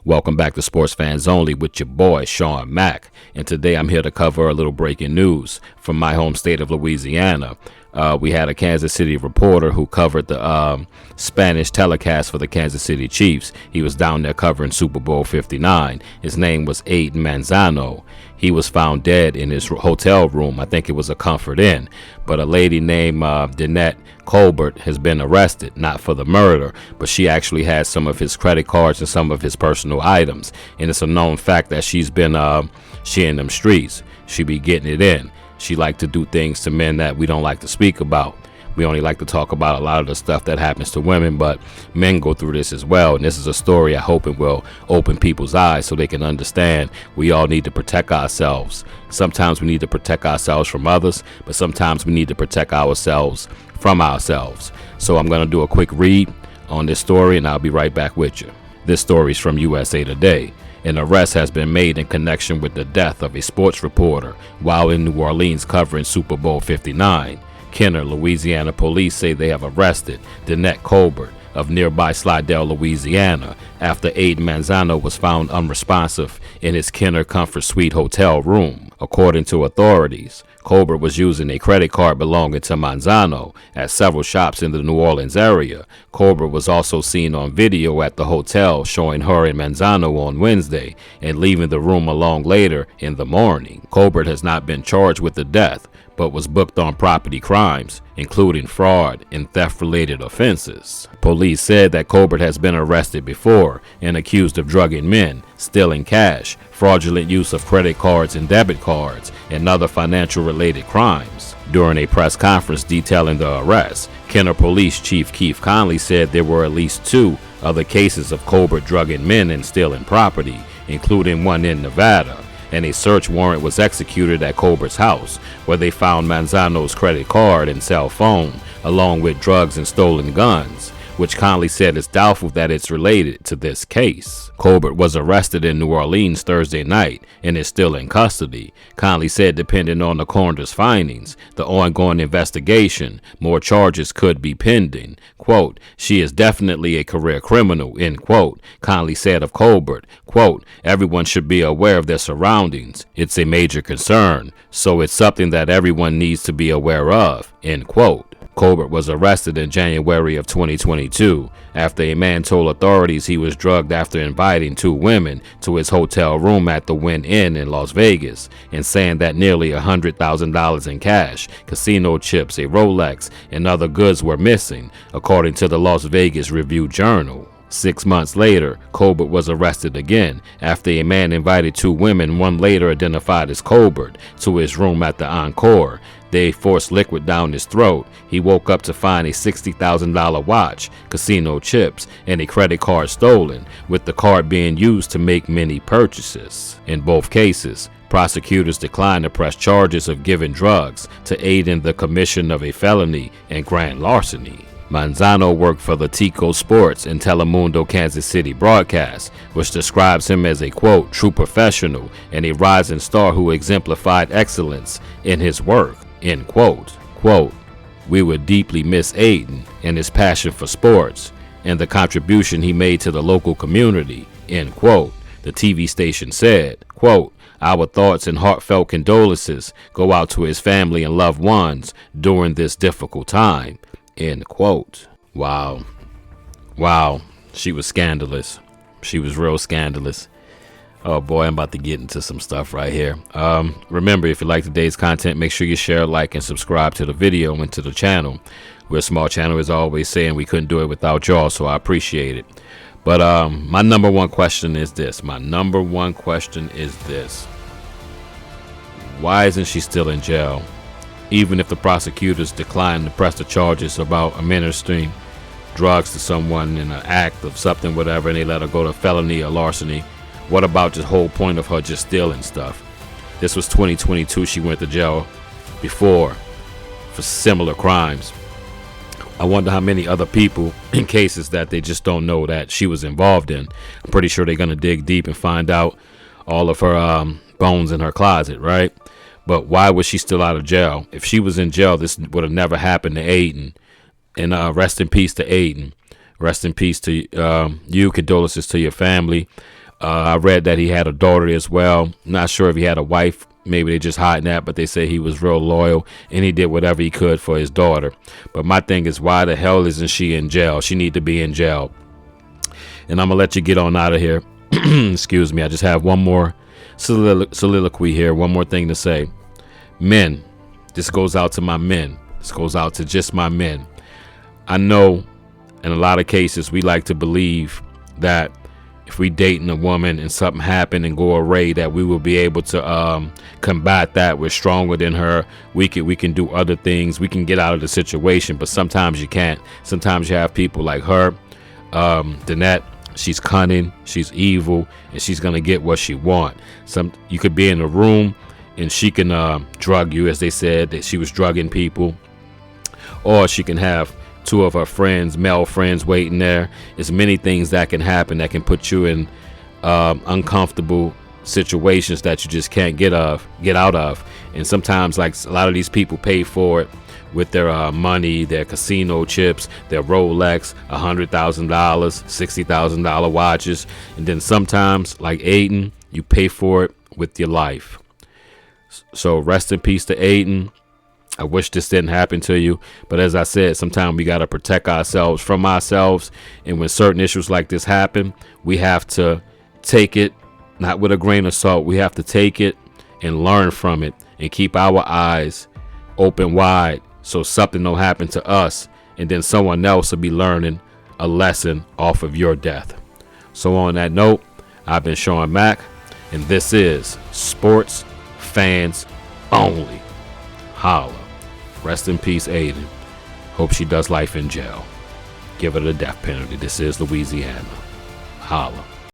Welcome back to Sports Fans Only with your boy, Sean Mack. And today I'm here to cover a little breaking news from my home state of Louisiana. We had a Kansas City reporter who covered the Spanish telecast for the Kansas City Chiefs. He was down there covering Super Bowl 59. His name was Aiden Manzano. He was found dead in his hotel room. I think it was a Comfort Inn. But a lady named de&d Colbert has been arrested, not for the murder, but she actually has some of his credit cards and some of his personal items. And it's a known fact that she's been she in them streets. She be getting it in. She like to do things to men that we don't like to speak about. We only like to talk about a lot of the stuff that happens to women, but men go through this as well. And this is a story I hope it will open people's eyes so they can understand we all need to protect ourselves. Sometimes we need to protect ourselves from others, but sometimes we need to protect ourselves from ourselves. So I'm going to do a quick read on this story, and I'll be right back with you. This story is from USA Today. An arrest has been made in connection with the death of a sports reporter while in New Orleans covering Super Bowl 59. Kenner, Louisiana police say they have arrested de&d Colbert of nearby Slidell, Louisiana, after Aiden Manzano was found unresponsive in his Kenner Comfort Suite hotel room. According to authorities, Colbert was using a credit card belonging to Manzano at several shops in the New Orleans area. Colbert was also seen on video at the hotel showing her and Manzano on Wednesday and leaving the room along later in the morning. Colbert has not been charged with the death, but was booked on property crimes, including fraud and theft-related offenses. Police said that Colbert has been arrested before and accused of drugging men, stealing cash, fraudulent use of credit cards and debit cards, and other financial-related crimes. During a press conference detailing the arrest, Kenner Police Chief Keith Conley said there were at least 2 other cases of Colbert drugging men and stealing property, including one in Nevada. And a search warrant was executed at Colbert's house, where they found Manzano's credit card and cell phone, along with drugs and stolen guns, which Conley said is doubtful that it's related to this case. Colbert was arrested in New Orleans Thursday night and is still in custody. Conley said depending on the coroner's findings, the ongoing investigation, more charges could be pending. Quote, she is definitely a career criminal, end quote. Conley said of Colbert, quote, everyone should be aware of their surroundings. It's a major concern, so it's something that everyone needs to be aware of, end quote. Colbert was arrested in January of 2022 after a man told authorities he was drugged after inviting 2 women to his hotel room at the Wynn Inn in Las Vegas and saying that nearly $100,000 in cash, casino chips, a Rolex, and other goods were missing, according to the Las Vegas Review-Journal. 6 months later, Colbert was arrested again after a man invited 2 women, one later identified as Colbert, to his room at the Encore. They forced liquid down his throat. He woke up to find a $60,000 watch, casino chips, and a credit card stolen, with the card being used to make many purchases. In both cases, prosecutors declined to press charges of giving drugs to aid in the commission of a felony and grand larceny. Manzano worked for the Tico Sports and Telemundo Kansas City broadcast, which describes him as a, quote, true professional and a rising star who exemplified excellence in his work, end quote. Quote, we would deeply miss Aiden and his passion for sports and the contribution he made to the local community, end quote. The TV station said, quote, our thoughts and heartfelt condolences go out to his family and loved ones during this difficult time, end quote. Wow. She was scandalous. She was real scandalous. Oh boy, I'm about to get into some stuff right here. Remember, if you like today's content, make sure you share, like, and subscribe to the video and to the channel. We're a small channel, as always, saying we couldn't do it without y'all, so I appreciate it. But my number one question is this. Why isn't she still in jail? Even if the prosecutors decline to press the charges about administering drugs to someone in an act of something, whatever, and they let her go to felony or larceny, what about the whole point of her just stealing stuff? This was 2022. She went to jail before for similar crimes. I wonder how many other people in cases that they just don't know that she was involved in. I'm pretty sure they're going to dig deep and find out all of her bones in her closet, right? But why was she still out of jail? If she was in jail, this would have never happened to Aiden. And rest in peace to Aiden. Rest in peace to you. Condolences to your family. I read that he had a daughter as well. Not sure if he had a wife. Maybe they just hiding that, but they say he was real loyal and he did whatever he could for his daughter. But my thing is, why the hell isn't she in jail? She need to be in jail. And I'm gonna let you get on out of here. Excuse me. I just have one more soliloquy here. One more thing to say. Men, this goes out to my men. This goes out to just my men. I know in a lot of cases we like to believe that if we dating a woman and something happen and go array, that we will be able to combat that. We're stronger than her. We can do other things. We can get out of the situation, but sometimes you can't. Sometimes you have people like her, Danette. She's cunning, she's evil, and she's gonna get what she want. You could be in a room and she can drug you, as they said that she was drugging people, or she can have two of her friends, male friends, waiting there. There's many things that can happen that can put you in uncomfortable situations that you just can't get out of. And sometimes, like, a lot of these people pay for it with their money, their casino chips, their Rolex, $100,000, $60,000 watches. And then sometimes, like Aiden, you pay for it with your life. So rest in peace to Aiden. I wish this didn't happen to you, but as I said, sometimes we got to protect ourselves from ourselves. And when certain issues like this happen, we have to take it, not with a grain of salt. We have to take it and learn from it and keep our eyes open wide, so something don't happen to us, and then someone else will be learning a lesson off of your death. So on that note, I've been Sean Mack, and this is Sports Fans Only. Holla. Rest in peace, Aiden. Hope she does life in jail. Give her the death penalty. This is Louisiana. Holla.